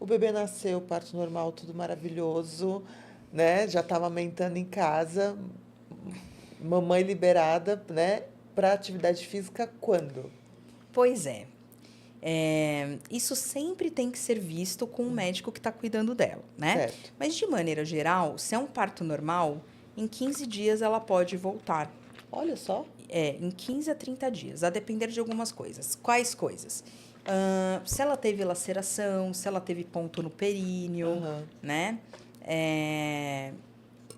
o bebê nasceu, parto normal, tudo maravilhoso, né? Já estava amamentando em casa, mamãe liberada, né? Para atividade física quando? Pois é. Isso sempre tem que ser visto com o médico que está cuidando dela, né? Certo. Mas, de maneira geral, se é um parto normal, em 15 dias ela pode voltar. Olha só. Em 15 a 30 dias, a depender de algumas coisas. Quais coisas? Se ela teve laceração, se ela teve ponto no períneo, Aham. né?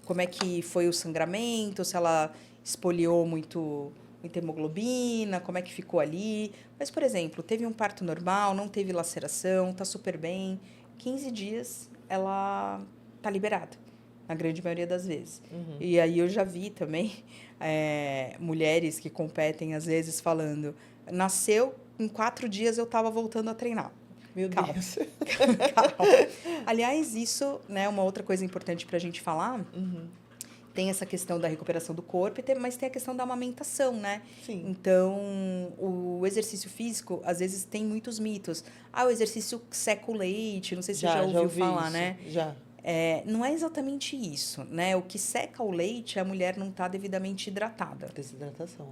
Como é que foi o sangramento, se ela espoliou muita hemoglobina, como é que ficou ali. Mas, por exemplo, teve um parto normal, não teve laceração, tá super bem. 15 dias ela tá liberada, na grande maioria das vezes. E aí eu já vi também mulheres que competem, às vezes, falando: nasceu, em 4 dias eu estava voltando a treinar. Meu Calma. Deus. Calma. Aliás, isso, né, uma outra coisa importante para a gente falar, tem essa questão da recuperação do corpo, mas tem a questão da amamentação, né? Sim. Então, o exercício físico, às vezes, tem muitos mitos. O exercício seca o leite, não sei se você já ouviu ouvi falar, isso. né? Já. Não é exatamente isso, né? O que seca o leite é a mulher não estar devidamente hidratada, Desidratação.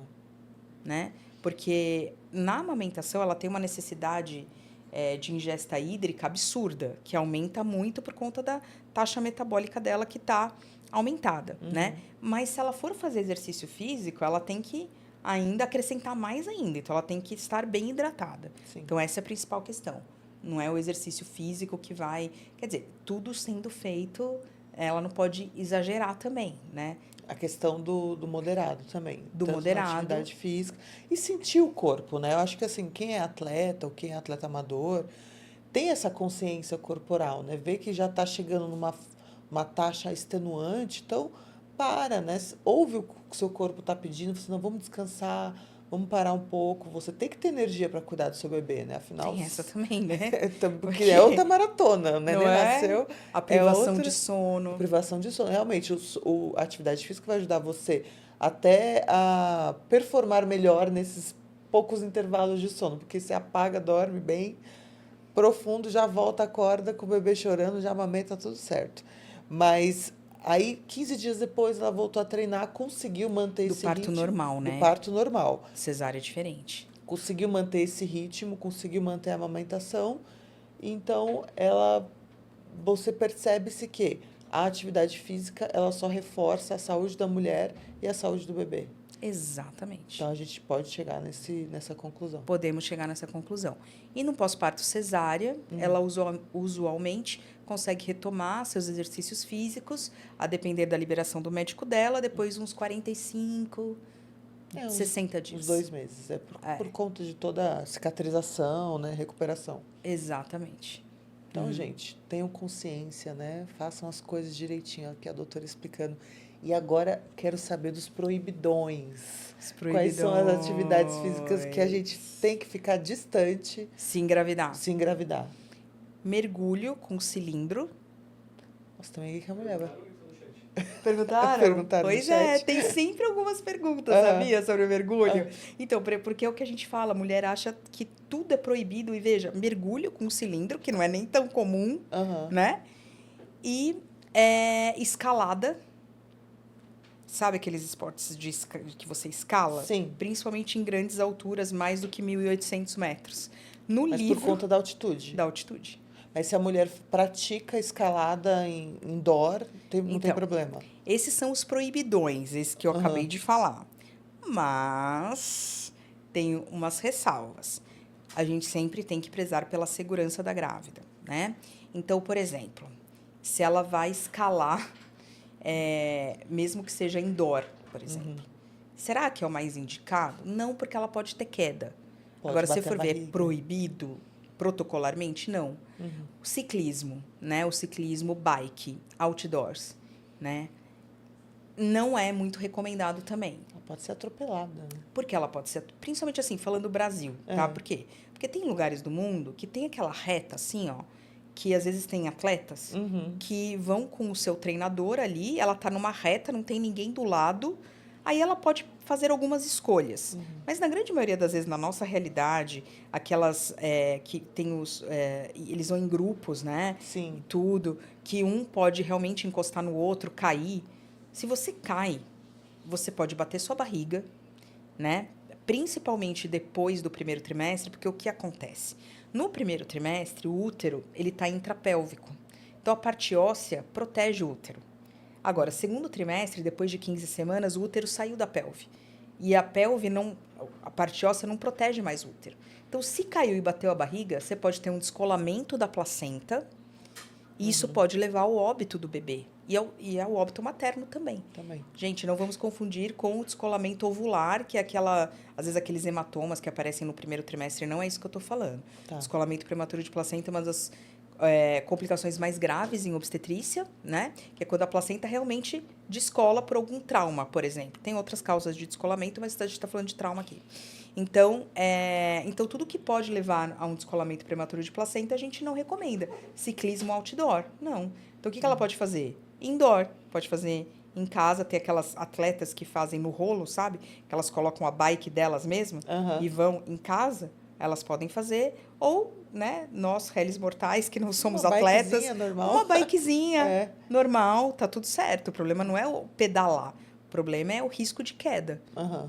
né? Porque na amamentação ela tem uma necessidade de ingesta hídrica absurda, que aumenta muito por conta da taxa metabólica dela que está aumentada, né? Mas se ela for fazer exercício físico, ela tem que ainda acrescentar mais ainda. Então, ela tem que estar bem hidratada. Sim. Então, essa é a principal questão. Não é o exercício físico que vai... Quer dizer, tudo sendo feito, ela não pode exagerar também, né? A questão do moderado também. Do tanto moderado. Na atividade física. E sentir o corpo, né? Eu acho que, assim, quem é atleta ou quem é atleta amador tem essa consciência corporal, né? Vê que já está chegando numa uma taxa extenuante, então para, né? Ouve o que o seu corpo está pedindo, você não, vamos descansar, vamos parar um pouco. Você tem que ter energia para cuidar do seu bebê, né? Afinal, Tem essa também, né? porque é outra maratona, né? Não Nem é? nasceu. A privação outra de sono. privação de sono. Realmente, a atividade física vai ajudar você até a performar melhor nesses poucos intervalos de sono, porque você apaga, dorme bem profundo, já volta, acorda com o bebê chorando, já amamenta, tudo certo. Mas aí, 15 dias depois, ela voltou a treinar, conseguiu manter Do esse parto ritmo. normal, Do né? parto normal. Cesárea é diferente. Conseguiu manter esse ritmo, conseguiu manter a amamentação. Então, você percebe-se que a atividade física, ela só reforça a saúde da mulher e a saúde do bebê. Exatamente. Então, a gente pode chegar nessa conclusão. Podemos chegar nessa conclusão. E no pós-parto cesárea, ela usualmente consegue retomar seus exercícios físicos, a depender da liberação do médico dela, depois uns 45, 60 dias. Uns 2 meses. Por conta de toda a cicatrização, né? Recuperação. Exatamente. Então, gente, tenham consciência, né? Façam as coisas direitinho, aqui a doutora explicando. E agora quero saber dos proibidões. Quais são as atividades físicas que a gente tem que ficar distante se engravidar? Se engravidar. Mergulho com cilindro. Nossa, também que a mulher vai... Perguntaram? Perguntaram Pois no chat. tem sempre algumas perguntas, sabia, sobre o mergulho? Então, porque é o que a gente fala, a mulher acha que tudo é proibido. E veja, mergulho com cilindro, que não é nem tão comum, né? E escalada. Sabe aqueles esportes que você escala? Sim. Principalmente em grandes alturas, mais do que 1.800 metros. Mas por conta da altitude? Da altitude. Mas se a mulher pratica escalada em indoor, não tem problema? Esses são os proibidões, esses que eu acabei de falar. Mas tem umas ressalvas. A gente sempre tem que prezar pela segurança da grávida, né? Então, por exemplo, se ela vai escalar... mesmo que seja indoor, por exemplo. Será que é o mais indicado? Não, porque ela pode ter queda. Agora, se for ver proibido, protocolarmente, não. O ciclismo, né? O ciclismo bike, outdoors, né? Não é muito recomendado também. Ela pode ser atropelada. Né? Porque ela pode ser... Principalmente assim, falando do Brasil, tá? Por quê? Porque tem lugares do mundo que tem aquela reta assim, ó, que às vezes tem atletas que vão com o seu treinador ali, ela tá numa reta, não tem ninguém do lado, aí ela pode fazer algumas escolhas. Mas na grande maioria das vezes, na nossa realidade, aquelas que tem eles vão em grupos, né? Sim. E tudo, que um pode realmente encostar no outro, cair. Se você cai, você pode bater sua barriga, né? Principalmente depois do primeiro trimestre, porque o que acontece? No primeiro trimestre, o útero, ele está intrapélvico. Então, a parte óssea protege o útero. Agora, segundo trimestre, depois de 15 semanas, o útero saiu da pelve. E a pelve não, a parte óssea não protege mais o útero. Então, se caiu e bateu a barriga, você pode ter um descolamento da placenta, e isso pode levar ao óbito do bebê. E ao óbito materno também. Também. Gente, não vamos confundir com o descolamento ovular, que é às vezes aqueles hematomas que aparecem no primeiro trimestre, não é isso que eu estou falando. Tá. Descolamento prematuro de placenta é uma das complicações mais graves em obstetrícia, né? Que é quando a placenta realmente descola por algum trauma, por exemplo. Tem outras causas de descolamento, mas a gente está falando de trauma aqui. Então, tudo que pode levar a um descolamento prematuro de placenta, a gente não recomenda. Ciclismo outdoor, não. Então, o que ela pode fazer? Indoor, pode fazer em casa. Tem aquelas atletas que fazem no rolo, sabe? Que elas colocam a bike delas mesmas e vão em casa. Elas podem fazer. Ou, né, nós, réis mortais, que não somos Uma atletas... bikezinha normal. Uma bikezinha normal, tá tudo certo. O problema não é o pedalar. O problema é o risco de queda,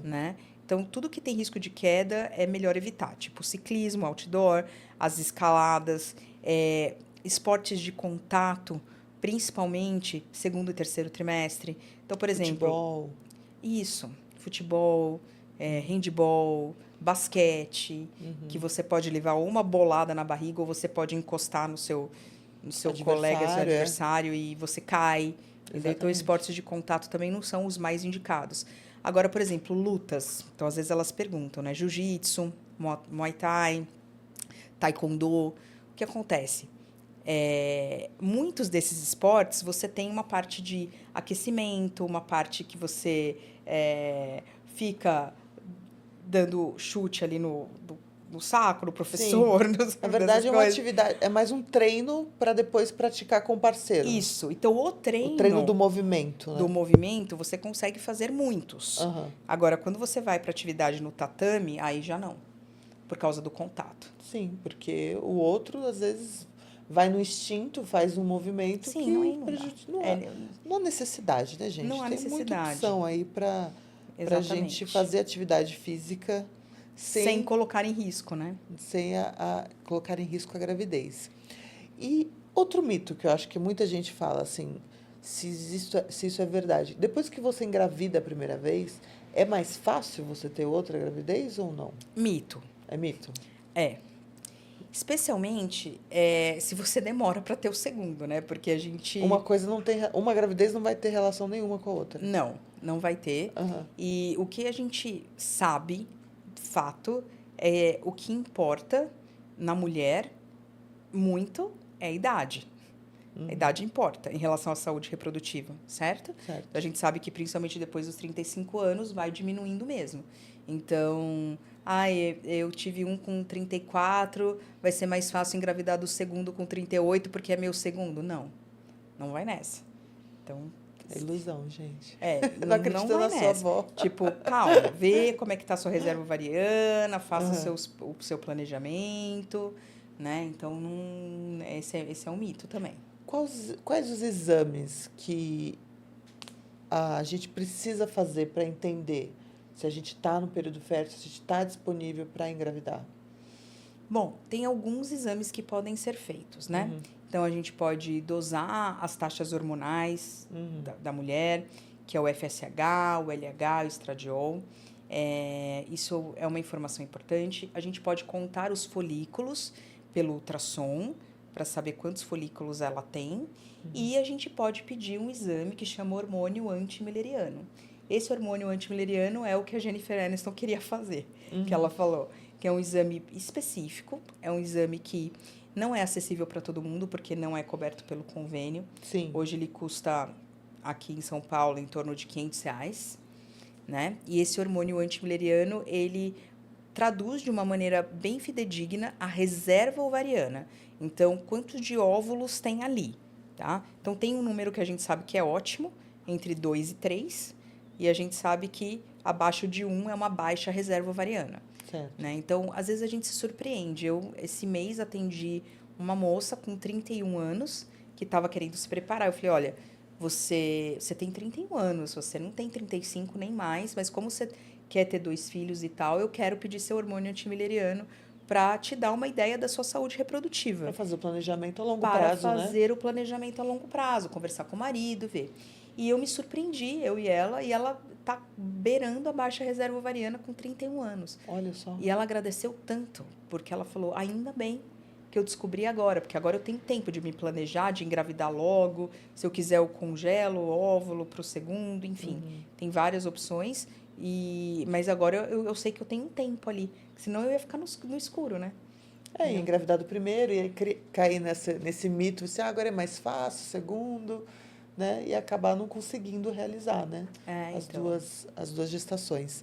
né? Então, tudo que tem risco de queda é melhor evitar. Tipo, ciclismo, outdoor, as escaladas, esportes de contato, principalmente segundo e terceiro trimestre. Então, por exemplo... Futebol. Isso. Futebol, handball, basquete, que você pode levar ou uma bolada na barriga ou você pode encostar no seu colega, seu adversário, e você cai. Então, esportes de contato também não são os mais indicados. Agora, por exemplo, lutas. Então, às vezes elas perguntam, né? Jiu-jitsu, Muay Thai, Taekwondo. O que acontece? Muitos desses esportes, você tem uma parte de aquecimento, uma parte que você fica dando chute ali no saco, no professor. Na verdade, é uma atividade, é mais um treino para depois praticar com o parceiro. Isso. Então, o treino do movimento, né? Do movimento, você consegue fazer muitos. Agora, quando você vai para atividade no tatame, aí já não. Por causa do contato. Sim, porque o outro, às vezes, vai no instinto, faz um movimento que prejudica. Não há necessidade, né, gente? Não há necessidade. Tem muita opção aí para a gente fazer atividade física sem colocar em risco, né? Sem colocar em risco a gravidez. E outro mito que eu acho que muita gente fala, assim, se isso é verdade. Depois que você engravida a primeira vez, é mais fácil você ter outra gravidez ou não? Mito. É mito? É. Especialmente se você demora para ter o segundo, né? Porque a gente... Uma gravidez não vai ter relação nenhuma com a outra. Não vai ter. E o que a gente sabe, fato, o que importa na mulher muito é a idade. A idade importa em relação à saúde reprodutiva, certo? Então, a gente sabe que, principalmente depois dos 35 anos, vai diminuindo mesmo. Então, eu tive um com 34, vai ser mais fácil engravidar do segundo com 38, porque é meu segundo. Não vai nessa. Então... É ilusão, gente. Não acredita na sua avó. Tipo, calma, vê como é que tá a sua reserva ovariana, faça o seu planejamento, né? Então, esse é um mito também. Quais os exames que a gente precisa fazer para entender se a gente está no período fértil, se a gente está disponível para engravidar? Bom, tem alguns exames que podem ser feitos, né? Então, a gente pode dosar as taxas hormonais da mulher, que é o FSH, o LH, o estradiol. Isso é uma informação importante. A gente pode contar os folículos pelo ultrassom, para saber quantos folículos ela tem. E a gente pode pedir um exame que chama hormônio antimileriano. Esse hormônio antimileriano é o que a Jennifer Aniston queria fazer, que ela falou. Que é um exame específico, é um exame que não é acessível para todo mundo, porque não é coberto pelo convênio. Sim. Hoje ele custa, aqui em São Paulo, em torno de R$500, né? E esse hormônio antimileriano, ele traduz de uma maneira bem fidedigna a reserva ovariana. Então, quantos de óvulos tem ali, tá? Então, tem um número que a gente sabe que é ótimo, entre 2 e 3, e a gente sabe que abaixo de 1 é uma baixa reserva ovariana, Certo. né? Então, às vezes a gente se surpreende. Eu, esse mês, atendi uma moça com 31 anos que estava querendo se preparar. Eu falei, olha, você tem 31 anos, você não tem 35 nem mais, mas como você quer ter 2 filhos e tal, eu quero pedir seu hormônio antimileriano para te dar uma ideia da sua saúde reprodutiva. Para fazer o planejamento a longo Para prazo, né? fazer o planejamento a longo prazo, conversar com o marido, ver. E eu me surpreendi, eu e ela tá beirando a baixa reserva ovariana com 31 anos. Olha só. E ela agradeceu tanto, porque ela falou, ainda bem que eu descobri agora, porque agora eu tenho tempo de me planejar, de engravidar logo, se eu quiser eu congelo o óvulo para o segundo, enfim, tem várias opções, mas agora eu sei que eu tenho um tempo ali, senão eu ia ficar no escuro, né? É, ia engravidar do primeiro, e aí cair nesse mito, se agora é mais fácil, segundo, né? E acabar não conseguindo realizar, né? É, então. As duas gestações.